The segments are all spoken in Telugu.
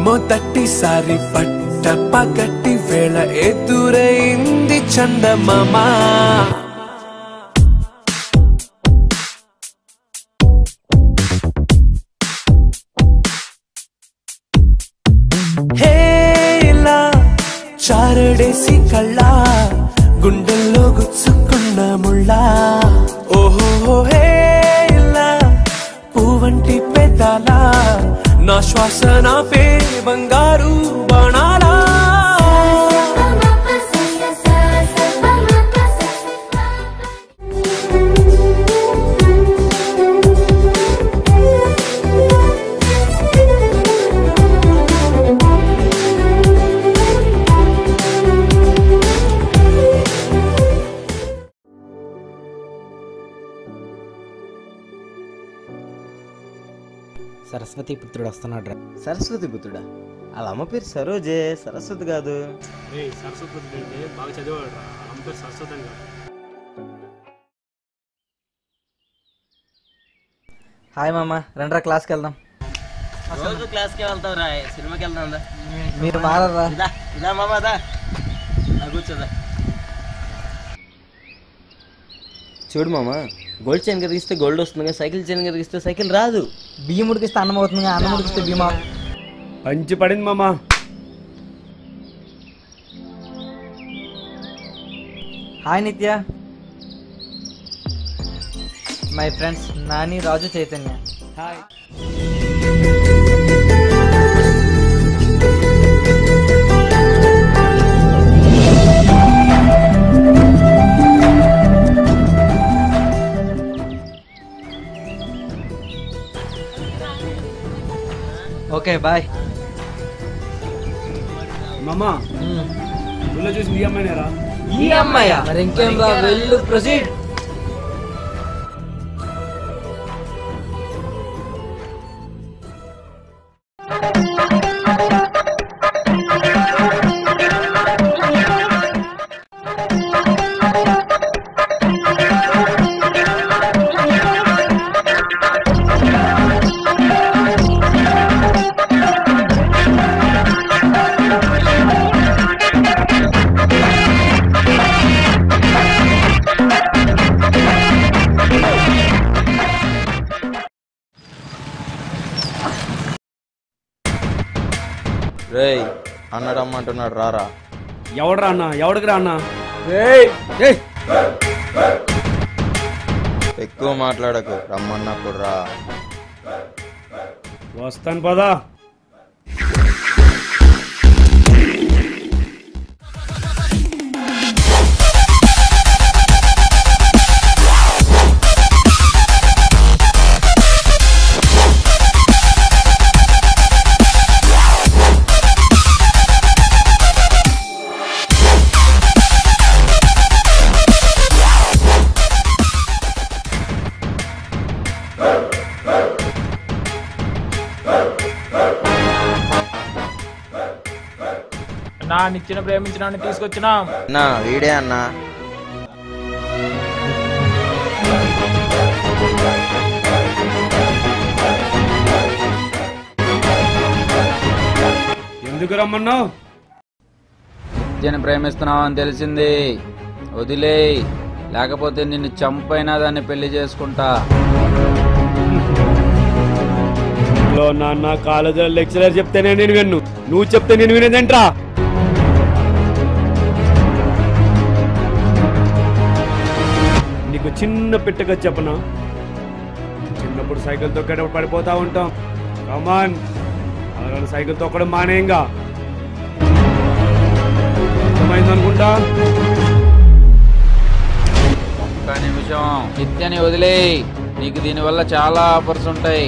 మొదటిసారి పట్ట పగటి వేళ ఎదురైంది చందమామ. హేలా చారడేసి కళ్ళ గుండెల్లో గుచ్చుకున్న ముళ్ళ. ఓహో హేలా పువ్వంటి పెదాల నా శ్వాస నాపే బంగారు బాణాలా. సరస్వతి పుత్రుడు వస్తున్నాడు. సరస్వతి పుత్రుడా? వాళ్ళ అమ్మ పేరు సరోజే, సరస్వతి కాదు. సరస్వతి బాగా చదివాడు రా, అమ్మ పేరు సరస్వతి అని కాదు. హాయ్ మామ, రండ్రా క్లాస్కి వెళ్దాం. రోజు క్లాస్కి వెళ్తావు రా, సినిమాకి వెళ్దాం. మీరు మారరా? ఇదా మామా, దా కూర్చోదా. చూడు మామ, గోల్డ్ చైన్ కరిగిస్తే గోల్డ్ వస్తుంది కానీ సైకిల్ చైన్ కరిగిస్తే సైకిల్ రాదు. బియ్యం ఉడికిస్తే అన్నం అవుతుంది, అన్నం ఉడికిస్తే బియ్యం. పంచి పడింది మామా. Hi Nitya. My friends Nani, Raju, Chaitanya. Hi. Okay bye. మామా ఊళ్ళో చూసింది ఈ అమ్మాయినేరా? ఈ అమ్మాయా? మరి ఇంకేం రా, వెళ్ళు ప్రొసీడ్. రేయ్, అన్న రమ్మంటున్నాడు, రారా. ఎవడరా అన్న? ఎవడికి రా అన్న? ఎక్కువ మాట్లాడకు, రమ్మన్నప్పుడు రా. వస్తాను పదా. నా నిచ్చిన ప్రేమించడాన్ని తీసుకొచ్చినా నా వీడే అన్నా. ఎందుకు రమ్మన్నావు? నిత్యని ప్రేమిస్తున్నావు అని తెలిసింది, వదిలే, లేకపోతే నిన్ను చంపైనా దాన్ని పెళ్లి చేసుకుంటా. నాన్న కాలేజీలో లెక్చరర్ చెప్తేనే నేను విన్ను, నువ్వు చెప్తే నేను వినేదేంట్రా? నీకు చిన్న పెట్టగా చెప్పనా? చిన్నప్పుడు సైకిల్ తొక్కేటప్పుడు పడిపోతా ఉంటాం. కమాన్, అలా సైకిల్ తొక్కడం మానేయంగా. అర్థమైందనుకుంటా. ఒక్క నిమిషం, నిత్యని వదిలే, నీకు దీనివల్ల చాలా ఆఫర్స్ ఉంటాయి.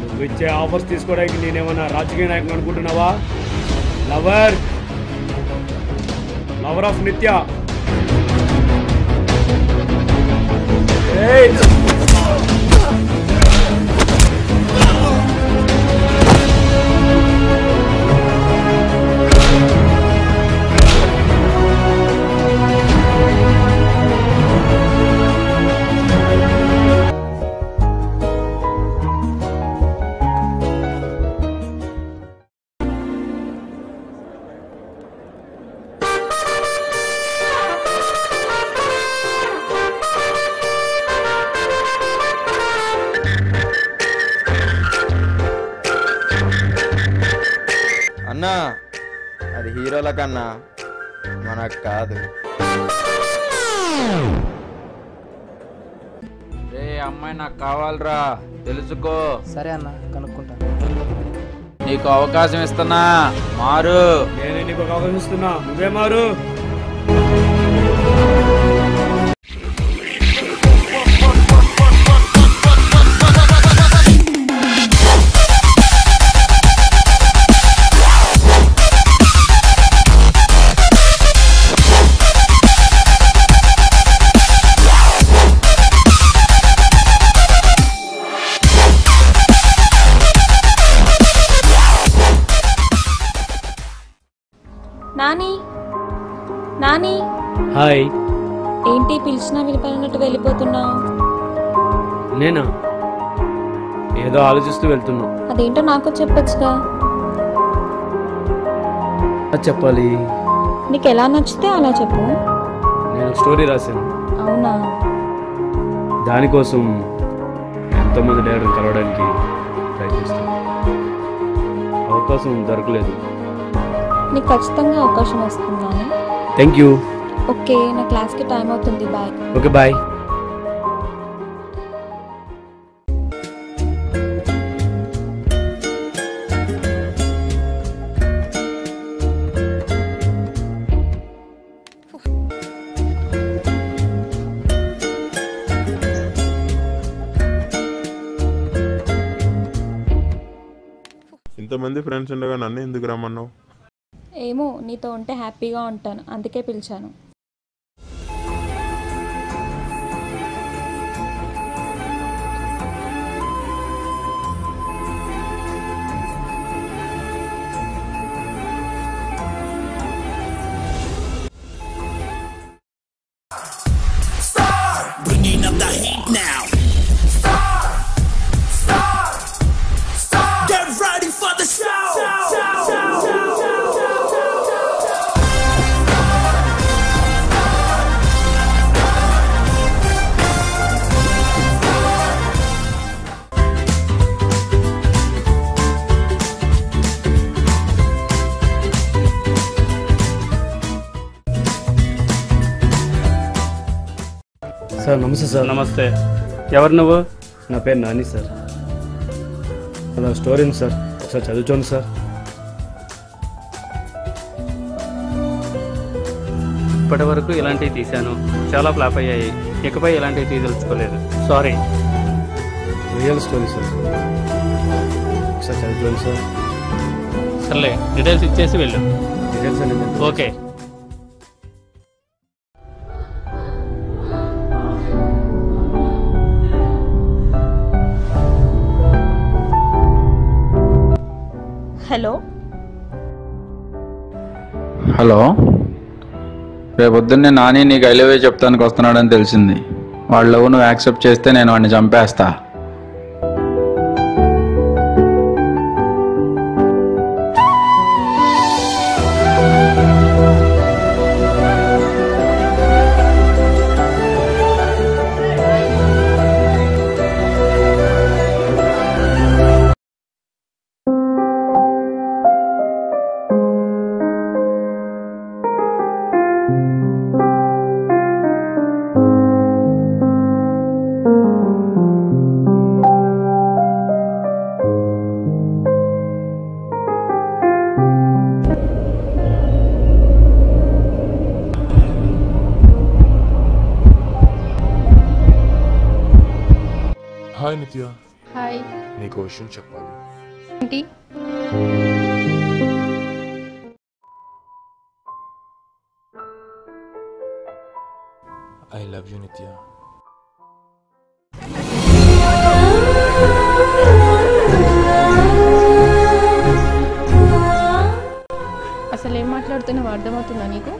నువ్వు ఇచ్చే ఆఫర్స్ తీసుకోవడానికి నేనేమన్నా రాజకీయ నాయకులు అనుకుంటున్నావా? లవర్ ఆఫ్ నిత్య. అన్నా అది హీరోల కన్నా మనకు కాదు. రే అమ్మాయి నాకు కావాలరా, తెలుసుకో. సరే అన్న, కనుక్కుంటా. నీకు అవకాశం ఇస్తున్నా, మారు. నేనే నీకు ఒక అవకాశం ఇస్తున్నా, నువ్వే మారు. నాని, నాని. హాయ్. ఏంటి పిలిచినా వినిపడినట్టు వెళ్ళిపోతున్నావు? నేనా? ఏదో ఆలోచిస్తూ వెళ్తున్నా. అదేంటో నాకు చెప్పొచ్చుగా. చెప్పాలి. నీకు ఎలా నచ్చితే అలా చెప్పు. నేను స్టోరీ రాశాను. అవునా? దానికోసం ఎంతోమంది డైరెక్టర్ని కలవడానికి ప్రయత్నిస్తాను. అవకాశం దొరకలేదు. నీకు ఖచ్చితంగా అవకాశం వస్తుందని. Thank you. ఓకే, నా క్లాస్కి టైం అవుతుంది. బాయ్. Okay bye. ఇంతమంది ఫ్రెండ్స్ ఉండగా నన్ను ఎందుకు రమ్మన్నావు? ఏమో, నీతో ఉంటే హ్యాపీగా ఉంటాను, అందుకే పిలిచాను. సార్ నమస్తే సార్. నమస్తే. ఎవరు నువ్వు? నా పేరు నాని సార్. అలా స్టోరీ ఉంది సార్, ఒకసారి చదువుకోండి సార్. ఇప్పటి వరకు ఇలాంటివి తీశాను, చాలా ఫ్లాప్ అయ్యాయి. ఇకపై ఇలాంటివి తీయదలుచుకోలేదు. సారీ. రియల్ స్టోరీ సార్, ఒకసారి చదువుకోండి సార్. సర్లే, డీటెయిల్స్ ఇచ్చేసి వెళ్ళు. డీటెయిల్స్ అనేది ఓకే. హలో. హలో, రేపొద్దున్నే నాని నీకు ఐ లవ్ యూ చెప్తానికి వస్తున్నాడని తెలిసింది. వాళ్ళ లవ్ నువ్వు యాక్సెప్ట్ చేస్తే నేను వాడిని చంపేస్తా. హాయ్ నిత్య. హాయ్. నీకు విషయం చెప్పాలి. ఏంటి? ఐ లవ్ యూ నిత్య. అసలు ఏం మాట్లాడుతున్నావు అర్థమవుతుందా నీకు?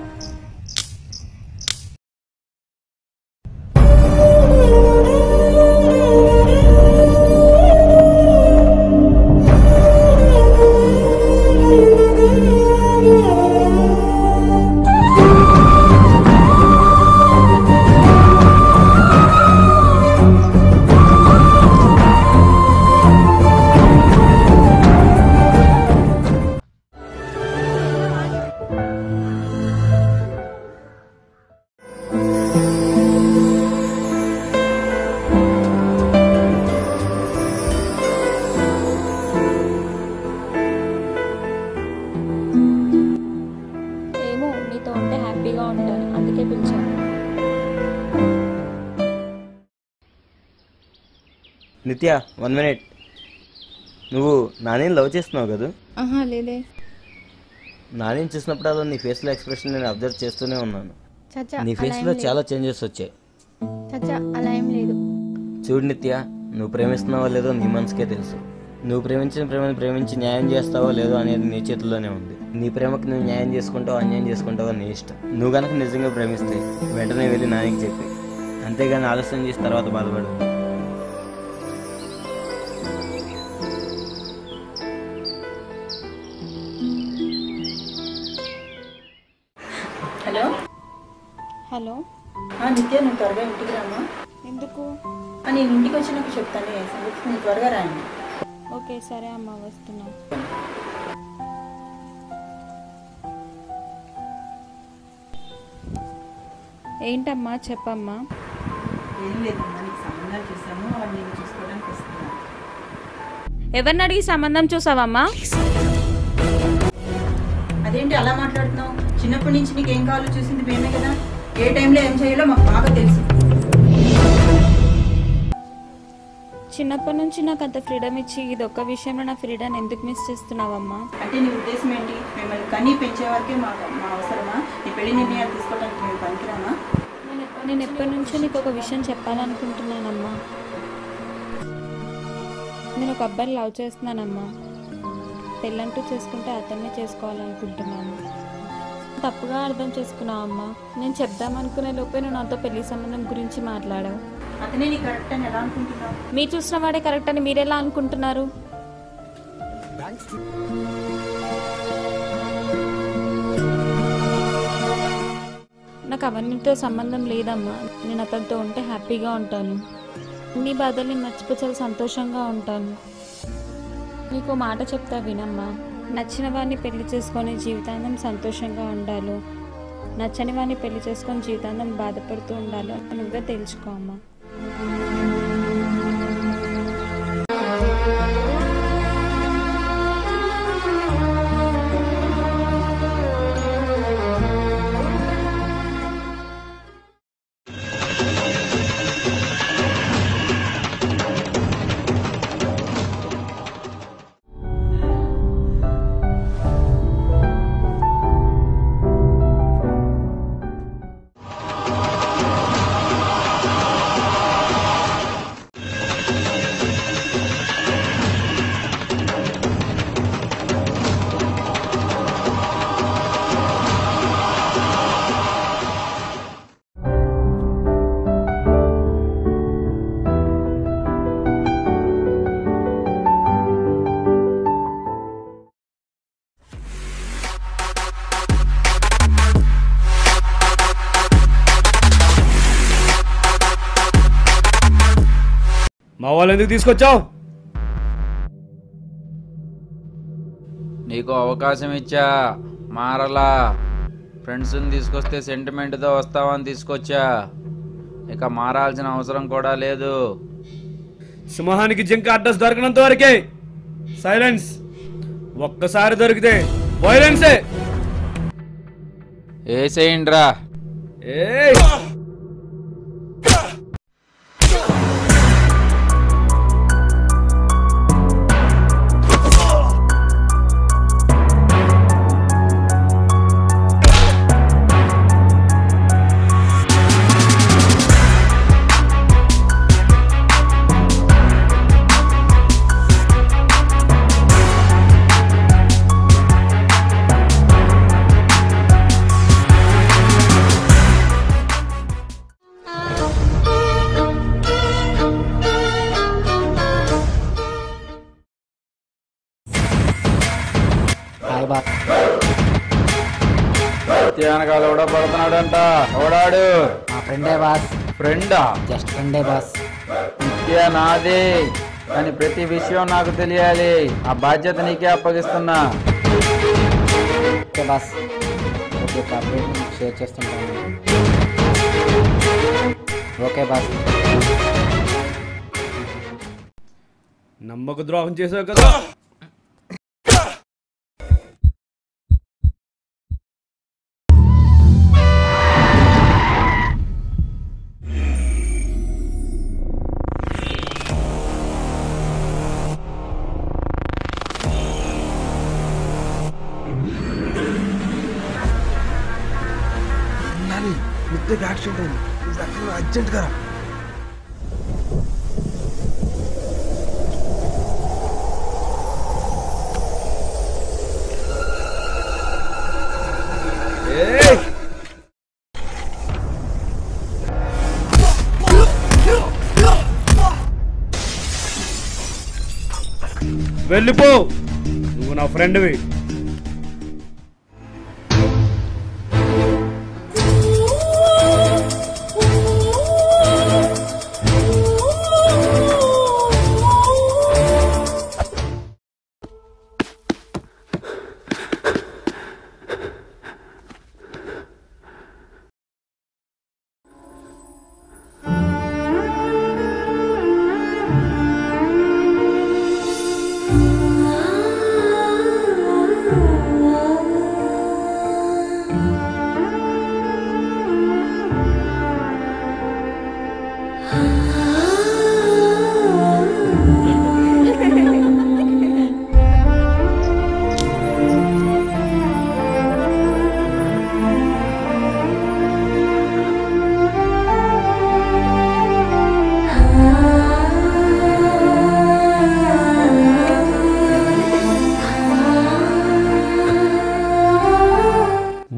నిత్య 1 minute. నువ్వు నానేని లవ్ చేస్తున్నావు కదా? ఆహా లేదే. నానేని చూసినప్పుడు అలా నీ ఫేస్లో ఎక్స్ప్రెషన్ నేను అబ్జర్వ్ చేస్తూనే ఉన్నాను. చచ్చా నీ ఫేస్లో చాలా చేంజెస్ వచ్చాయి. చచ్చా అలా ఏం లేదు. చూడు నిత్య, నువ్వు ప్రేమిస్తున్నావో లేదో నీ మనసుకే తెలుసు. నువ్వు ప్రేమించిన ప్రేమను ప్రేమించి న్యాయం చేస్తావో లేదో అనేది నీ చేతుల్లోనే ఉంది. నీ ప్రేమకు నువ్వు న్యాయం చేసుకుంటావో అన్యాయం చేసుకుంటావో నీ ఇష్టం. నువ్వు కనుక నిజంగా ప్రేమిస్తే వెంటనే వెళ్ళి నానికి చెప్పి, అంతేగాని ఆలస్యం చేసి తర్వాత బాధపడు. హలో హలో నిత్య, నువ్వు త్వరగా ఇంటికి రామా. ఎందుకు? నేను ఇంటికి వచ్చినాక చెప్తాను నువ్వు త్వరగా రాండి. ఓకే సరే అమ్మ, వస్తున్నా. ఏంటమ్మా చెప్పమ్మా. ఏం లేదమ్మా, నీకు సంబంధాలు చూసాము, అవన్నీ నేను చూసుకోవడానికి వస్తున్నాను. ఎవరిని అడిగి సంబంధం చూసావమ్మా? అదేంటి అలా మాట్లాడుతున్నావు? చిన్నప్పటి నుంచి నీకు ఏం కావాలో చూసింది మేమే కదా. ఏ టైంలో ఏం చేయాలో మాకు బాగా తెలుసు. చిన్నప్పటి నుంచి నాకు అంత ఫ్రీడమ్ ఇచ్చి ఇది ఒక్క విషయంలో నా ఫ్రీడమ్ ఎందుకు మిస్ చేస్తున్నావమ్మా? అంటే నీ ఉద్దేశం ఏంటి? మిమ్మల్ని కనీ పెంచే వరకే మా అవసరమా? నీ పెళ్లి నిర్ణయాలు తీసుకోవడానికి మేము పనికిరామా? నేను ఎప్పటి నుంచో నీకు ఒక విషయం చెప్పాలనుకుంటున్నానమ్మా. నేను ఒక అబ్బాయిని లవ్ చేస్తున్నానమ్మా. పెళ్ళంటూ చేసుకుంటే అతన్నే చేసుకోవాలనుకుంటున్నాను. తప్పుగా అర్థం చేసుకున్నావమ్మా. నేను చెప్దామనుకునే లోపే నువ్వు నాతో పెళ్లి సంబంధం గురించి మాట్లాడావు. అతనే నీ కరెక్ట్ అని ఎలా అనుకుంటున్నావు? మీరు చూసిన వాడే కరెక్ట్ అని మీరెలా అనుకుంటున్నారు? నాకు అవన్నీతో సంబంధం లేదమ్మా. నేను అతనితో ఉంటే హ్యాపీగా ఉంటాను. అన్ని బాధల్ని మర్చిపోయి చాలా సంతోషంగా ఉంటాను. నీకు మాట చెప్తా వినమ్మా. నచ్చిన వాడిని పెళ్లి చేసుకొని జీవితాంతం సంతోషంగా ఉండాలి, నచ్చని వాడిని పెళ్లి చేసుకొని జీవితాంతం బాధపడుతూ ఉండాలి నువ్వే తెలుసుకో అమ్మా. మా వాళ్ళు ఎందుకు తీసుకొచ్చావు? నీకు అవకాశం ఇచ్చా, మారలా. ఫ్రెండ్స్ని తీసుకొస్తే సెంటిమెంట్తో వస్తావని తీసుకొచ్చా. ఇక మారాల్సిన అవసరం కూడా లేదు. సింహానికి జింక అడ్రస్ దొరకనంత వరకే సైలెన్స్. ఒక్కసారి దొరికితే వైలెన్సే. ఏసేయండ్రా. ఏయ్ వెనకాల ఎవడో పడుతున్నాడంట. ఎవడాడు? మా ఫ్రెండే బాస్. ఫ్రెండా? జస్ట్ ఫ్రెండే బాస్. నిత్య నాది, కానీ ప్రతి విషయం నాకు తెలియాలి. ఆ బాధ్యత నీకే అప్పగిస్తున్నా. Okay boss. Okay update share చేస్తుంటాను. Okay boss. నమ్మక ద్రోహం చేసావు కదా. మిస్టేక్ యాక్సిడెంట్ అయింది. అర్జెంట్గా రా. వెళ్ళిపో, నువ్వు నా ఫ్రెండ్వి.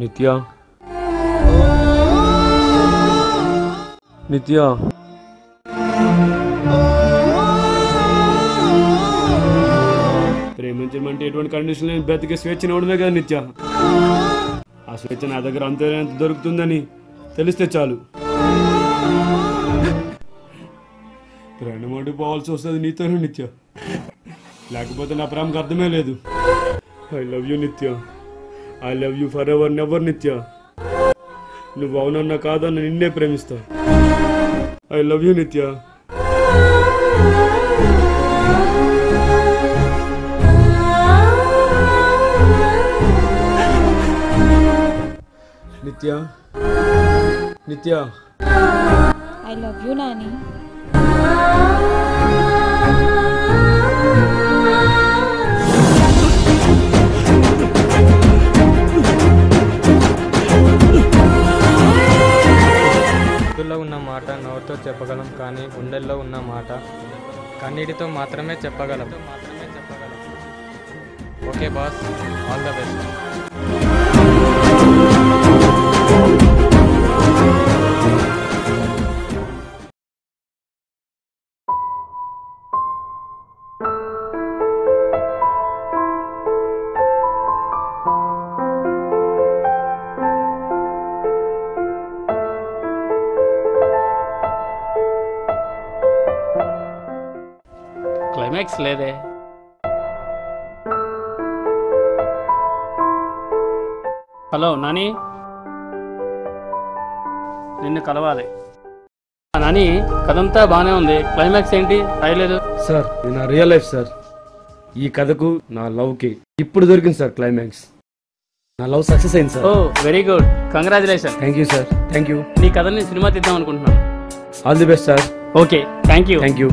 నిత్య, నిత్య, ప్రేమించమంటే ఎటువంటి కండిషన్ బ్రతికే స్వేచ్ఛను ఇవ్వడమే కదా నిత్య. ఆ స్వేచ్ఛ నా దగ్గర అంతే దొరుకుతుందని తెలిస్తే చాలు. ప్రాణం పోవాల్సి వస్తుంది నీతోనే నిత్య, లేకపోతే నా ప్రేమకు అర్థమే లేదు. ఐ లవ్ యూ నిత్య, I love you for ever never నిత్య. నువ్వు అవునన్నా కాదన్న నిన్నే ప్రేమిస్తా. ఐ లవ్ యూ నిత్య. నిత్య, నిత్య, ఐ లవ్ యూ నాని. మనసులో ఉన్న మాట నోటితో చెప్పగలం, కానీ గుండెల్లో ఉన్న మాట కన్నీటితో మాత్రమే చెప్పగలం. Okay boss, all the best. Climax లేదే. హలో నాని, నిన్ను కలవాలి. నాని, కథంతా బాగానే ఉంది, క్లైమాక్స్ ఏంటి రాయలేదు? సార్, ఇది నా రియల్ లైఫ్ సార్. ఈ కథకు నా లవ్కి ఇప్పుడు దొరికింది సార్ క్లైమాక్స్. నా లవ్ సక్సెస్ అయింది sir. Oh very good, congratulation. Thank you sir, thank you. నీ కథని సినిమా తీద్దాం అనుకుంటున్నాను. All the best sir. Okay, thank you. Thank you.